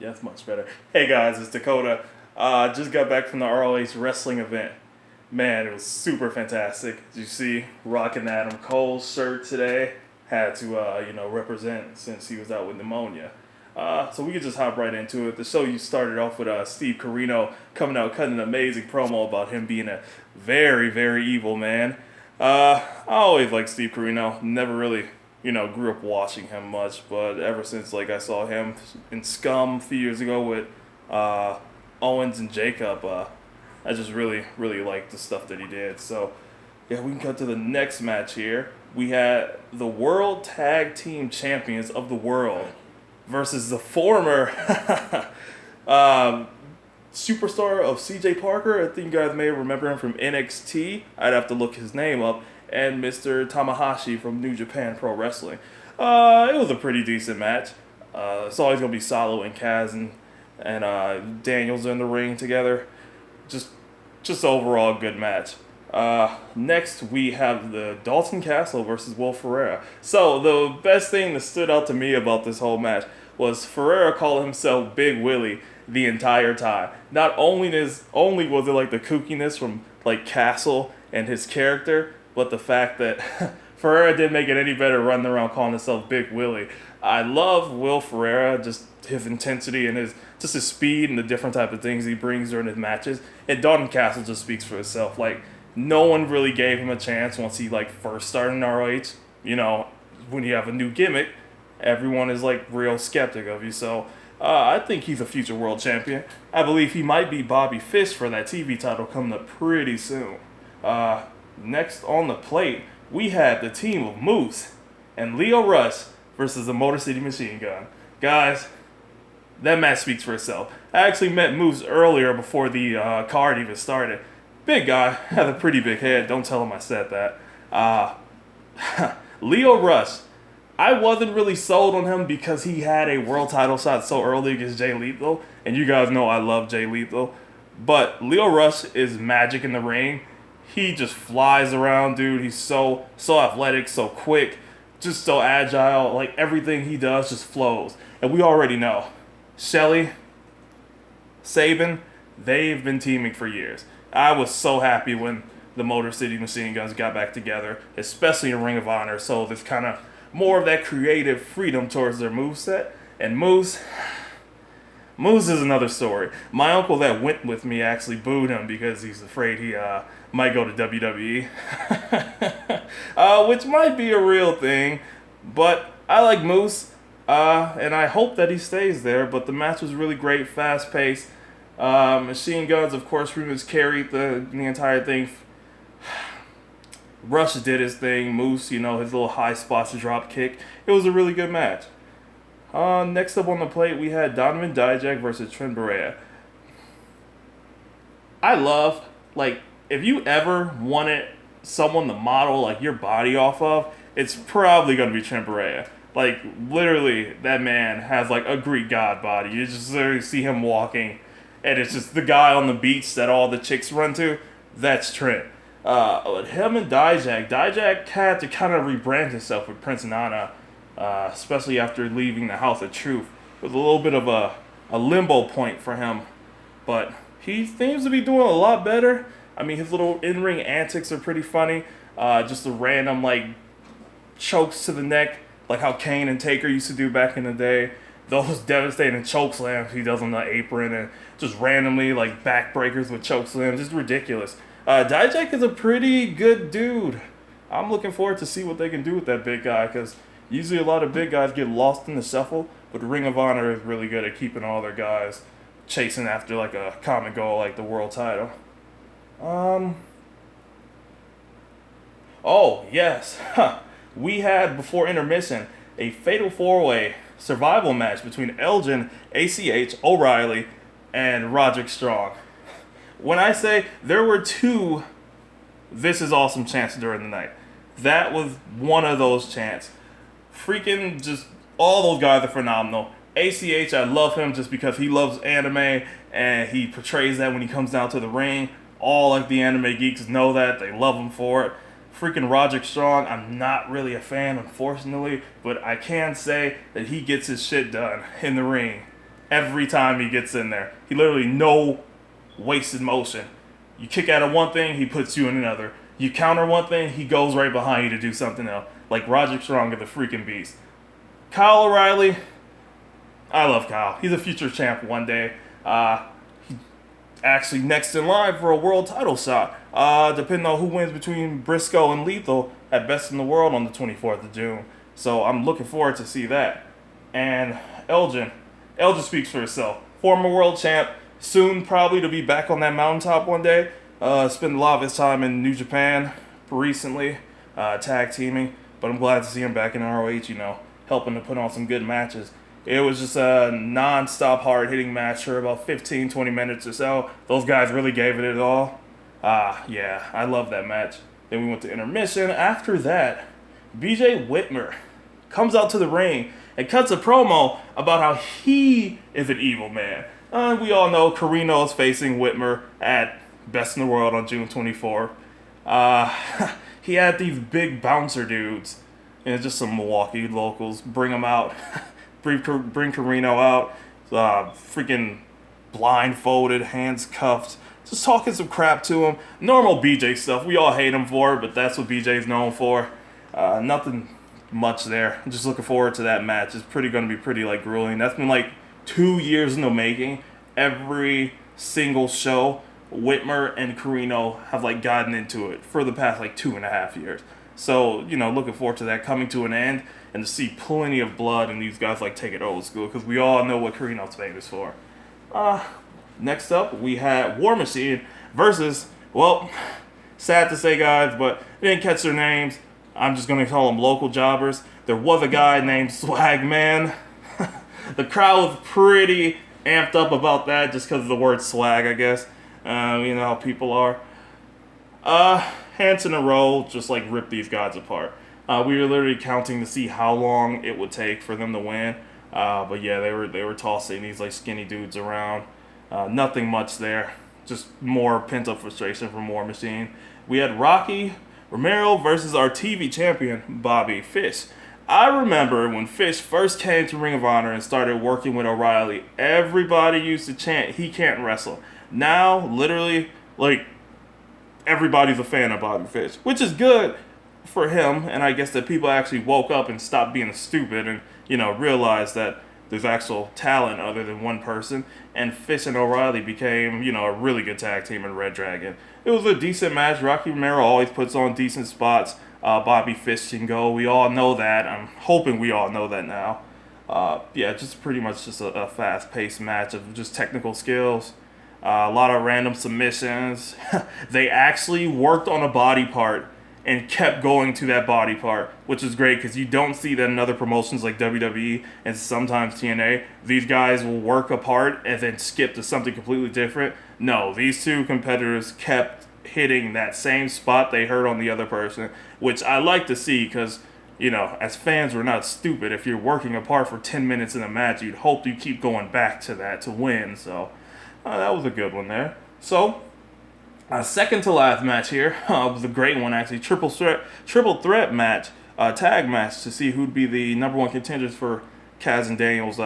Yeah, that's much better. Hey guys, it's Dakota. Just got back from the ROH wrestling event. Man, it was super fantastic. As you see, rocking Adam Cole's shirt today. Had to, represent since he was out with pneumonia. So we could just hop right into it. The show you started off with Steve Corino coming out cutting an amazing promo about him being a very, very evil man. I always liked Steve Corino. Never really, grew up watching him much, but ever since I saw him in Scum a few years ago with Owens and Jacob, I just really, really liked the stuff that he did. So yeah, we can cut to the next match here. We had the World Tag Team Champions of the World versus the former superstar of CJ Parker. I think you guys may remember him from NXT. I'd have to look his name up. And Mr. Tamahashi from New Japan Pro Wrestling. It was a pretty decent match. It's always going to be Solo and Kaz and Daniels in the ring together. Just overall good match. Next, we have the Dalton Castle versus Will Ferreira. So, the best thing that stood out to me about this whole match was Ferreira calling himself Big Willie the entire time. Not only was it the kookiness from Castle and his character, but the fact that Ferreira didn't make it any better running around calling himself Big Willie. I love Will Ferreira, just his intensity and his speed and the different type of things he brings during his matches. And Dalton Castle just speaks for itself. No one really gave him a chance once he first started in ROH. When you have a new gimmick, everyone is real skeptic of you. So I think he's a future world champion. I believe he might be Bobby Fish for that TV title coming up pretty soon. Next on the plate, we had the team of Moose and Lio Rush versus the Motor City Machine Gun. Guys, that match speaks for itself. I actually met Moose earlier before the card even started. Big guy, had a pretty big head. Don't tell him I said that. Lio Rush, I wasn't really sold on him because he had a world title shot so early against Jay Lethal. And you guys know I love Jay Lethal. But Lio Rush is magic in the ring. He just flies around, dude. He's so athletic, so quick, just so agile. Everything he does just flows. And we already know, Shelly, Sabin, they've been teaming for years. I was so happy when the Motor City Machine Guns got back together, especially in Ring of Honor. So there's kind of more of that creative freedom towards their moveset. And Moose is another story. My uncle that went with me actually booed him because he's afraid he might go to WWE, which might be a real thing. But I like Moose, and I hope that he stays there. But the match was really great, fast-paced. Machine Guns, of course, pretty much carried the entire thing. Rush did his thing. Moose, his little high spots drop kick. It was a really good match. Next up on the plate, we had Donovan Dijak versus Trent Beretta. I love, if you ever wanted someone to model, your body off of, it's probably going to be Trent Beretta. Literally, that man has, a Greek god body. You just literally see him walking, and it's just the guy on the beach that all the chicks run to. That's Trent. Him and Dijak had to kind of rebrand himself with Prince Nana. Especially after leaving the House of Truth. It was a little bit of a limbo point for him. But he seems to be doing a lot better. I mean, his little in-ring antics are pretty funny. Just the random, chokes to the neck, like how Kane and Taker used to do back in the day. Those devastating choke slams he does on the apron and just randomly, backbreakers with choke slams. It's ridiculous. Dijak is a pretty good dude. I'm looking forward to see what they can do with that big guy because usually a lot of big guys get lost in the shuffle, but Ring of Honor is really good at keeping all their guys chasing after a common goal like the world title. Oh, yes. We had, before intermission, a fatal four-way survival match between Elgin, ACH, O'Reilly, and Roderick Strong. When I say there were two This Is Awesome chants during the night, that was one of those chants. Freaking just all those guys are phenomenal. ACH, I love him just because he loves anime and he portrays that when he comes down to the ring. All the anime geeks know that. They love him for it. Freaking Roderick Strong, I'm not really a fan, unfortunately, but I can say that he gets his shit done in the ring. every time he gets in there. He literally no wasted motion. You kick out of one thing, he puts you in another. You counter one thing, he goes right behind you to do something else. Like Roderick Strong is the freaking beast. Kyle O'Reilly, I love Kyle. He's a future champ one day. He actually next in line for a world title shot. Depending on who wins between Briscoe and Lethal at Best in the World on the 24th of June. So I'm looking forward to see that. And Elgin speaks for itself. Former world champ, soon probably to be back on that mountaintop one day. Spent a lot of his time in New Japan recently, tag teaming. But I'm glad to see him back in ROH, helping to put on some good matches. It was just a non-stop hard-hitting match for about 15, 20 minutes or so. Those guys really gave it all. Yeah, I love that match. Then we went to intermission. After that, BJ Whitmer comes out to the ring and cuts a promo about how he is an evil man. We all know Carino is facing Whitmer at Best in the World on June 24th. He had these big bouncer dudes, and just some Milwaukee locals, bring him out. Bring Carino out, freaking blindfolded, hands cuffed, just talking some crap to him. Normal BJ stuff. We all hate him for it, but that's what BJ's known for. Nothing much there. I'm just looking forward to that match. It's going to be pretty grueling. That's been 2 years in the making. Every single show, Whitmer and Carino have gotten into it for the past 2.5 years. So, looking forward to that coming to an end and to see plenty of blood and these guys take it old school, because we all know what Carino's famous for. Next up, we had War Machine versus, sad to say, guys, but I didn't catch their names. I'm just going to call them local jobbers. There was a guy named Swagman. The crowd was pretty amped up about that just because of the word swag, I guess. You know how people are. Hands in a row, just rip these guys apart. We were literally counting to see how long it would take for them to win. But yeah, they were tossing these skinny dudes around. Nothing much there. Just more pent up frustration from War Machine. We had Rocky Romero versus our TV champion, Bobby Fish. I remember when Fish first came to Ring of Honor and started working with O'Reilly, everybody used to chant, "He can't wrestle." Now, literally, everybody's a fan of Bobby Fish, which is good for him, and I guess that people actually woke up and stopped being stupid and, realized that there's actual talent other than one person, and Fish and O'Reilly became, a really good tag team in Red Dragon. It was a decent match. Rocky Romero always puts on decent spots. Bobby Fish can go. We all know that. I'm hoping we all know that now. Yeah, just pretty much just a fast-paced match of just technical skills. A lot of random submissions. They actually worked on a body part and kept going to that body part, which is great because you don't see that in other promotions like WWE and sometimes TNA. These guys will work a part and then skip to something completely different. No, these two competitors kept hitting that same spot they heard on the other person, which I like to see because, as fans, we're not stupid. If you're working a part for 10 minutes in a match, you'd hope you keep going back to that to win. So that was a good one there. So, second to last match here was a great one, actually. Triple threat match, tag match to see who'd be the number one contenders for Kaz and Daniels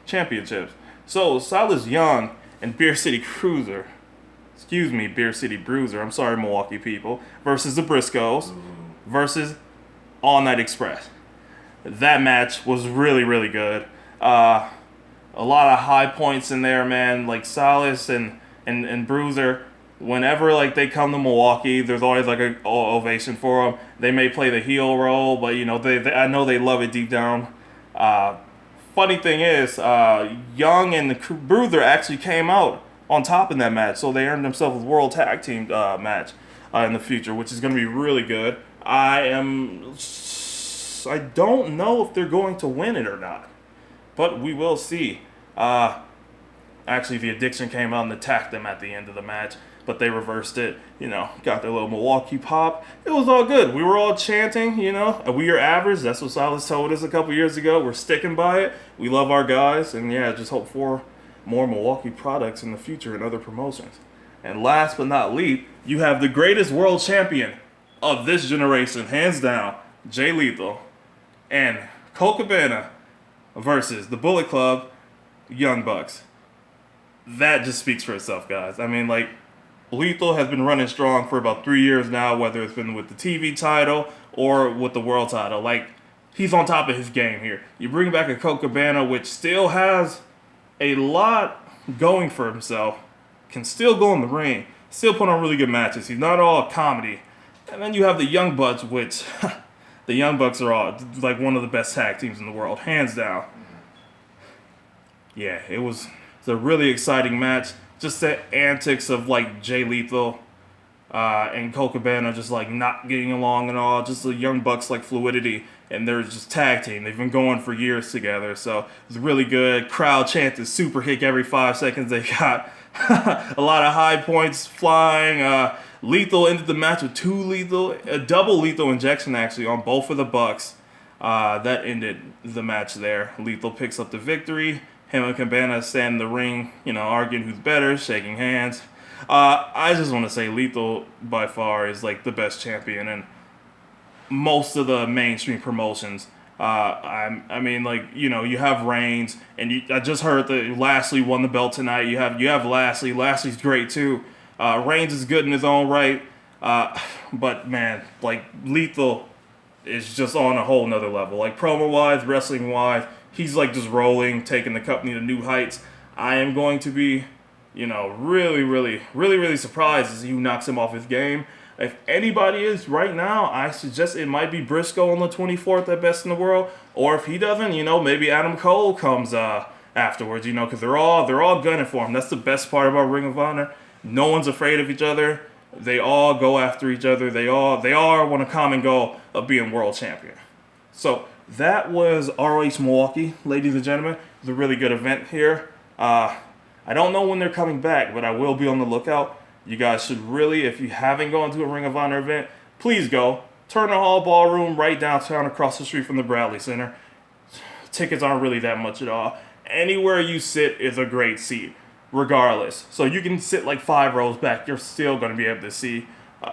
championships. So, Silas Young and Beer City Bruiser, I'm sorry, Milwaukee people, versus the Briscoes versus All Night Express. That match was really, really good. A lot of high points in there, man. Silas and Bruiser, whenever they come to Milwaukee, there's always an ovation for them. They may play the heel role, but they I know they love it deep down. Funny thing is, Young and the Bruiser actually came out on top in that match, so they earned themselves a world tag team match in the future, which is going to be really good. I don't know if they're going to win it or not, but we will see. Actually, the Addiction came out and attacked them at the end of the match, but they reversed it, got their little Milwaukee pop. It was all good. We were all chanting, we are average. That's what Silas told us a couple years ago. We're sticking by it. We love our guys, and yeah, just hope for more Milwaukee products in the future and other promotions. And last but not least, you have the greatest world champion of this generation, hands down, Jay Lethal, and Colt Cabana versus the Bullet Club, Young Bucks. That just speaks for itself, guys. I mean, like, Lethal has been running strong for about 3 years now, whether it's been with the TV title or with the world title. Like, he's on top of his game here. You bring back a Colt Cabana, which still has a lot going for himself, can still go in the ring, still put on really good matches. He's not all comedy. And then you have the Young Bucks, which the Young Bucks are all like one of the best tag teams in the world, hands down. Yeah, it's a really exciting match. Just the antics of like Jay Lethal and Colt Cabana just like not getting along at all. Just the Young Bucks like fluidity, and they're just tag team. They've been going for years together, so it's really good. Crowd chanted super kick every 5 seconds. They got a lot of high points flying. Lethal ended the match with a double lethal injection actually on both of the Bucks. That ended the match there. Lethal picks up the victory. Him and Cabana stand in the ring, arguing who's better, shaking hands. I just want to say Lethal by far is like the best champion in most of the mainstream promotions. I mean, like, you have Reigns, and I just heard that Lashley won the belt tonight. You have Lashley. Lashley's great too. Reigns is good in his own right. But man, like, Lethal is just on a whole nother level. Like, promo-wise, wrestling-wise, he's like just rolling, taking the company to new heights. I am going to be, really, really, really, really surprised as he knocks him off his game. If anybody is right now, I suggest it might be Briscoe on the 24th at Best in the World. Or if he doesn't, maybe Adam Cole comes afterwards, because they're all gunning for him. That's the best part about Ring of Honor. No one's afraid of each other. They all go after each other. They all want a common goal of being world champion. So that was ROH Milwaukee, ladies and gentlemen. It was a really good event here. I don't know when they're coming back, but I will be on the lookout. You guys should really, if you haven't gone to a Ring of Honor event, please go. Turner Hall Ballroom right downtown across the street from the Bradley Center. Tickets aren't really that much at all. Anywhere you sit is a great seat, regardless. So you can sit like 5 rows back. You're still going to be able to see.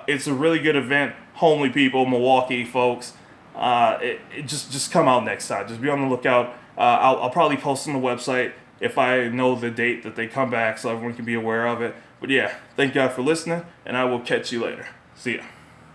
It's a really good event. Homely people, Milwaukee folks. Just come out next time. Just be on the lookout. I'll probably post on the website if I know the date that they come back so everyone can be aware of it. But yeah, thank God for listening, and I will catch you later. See ya.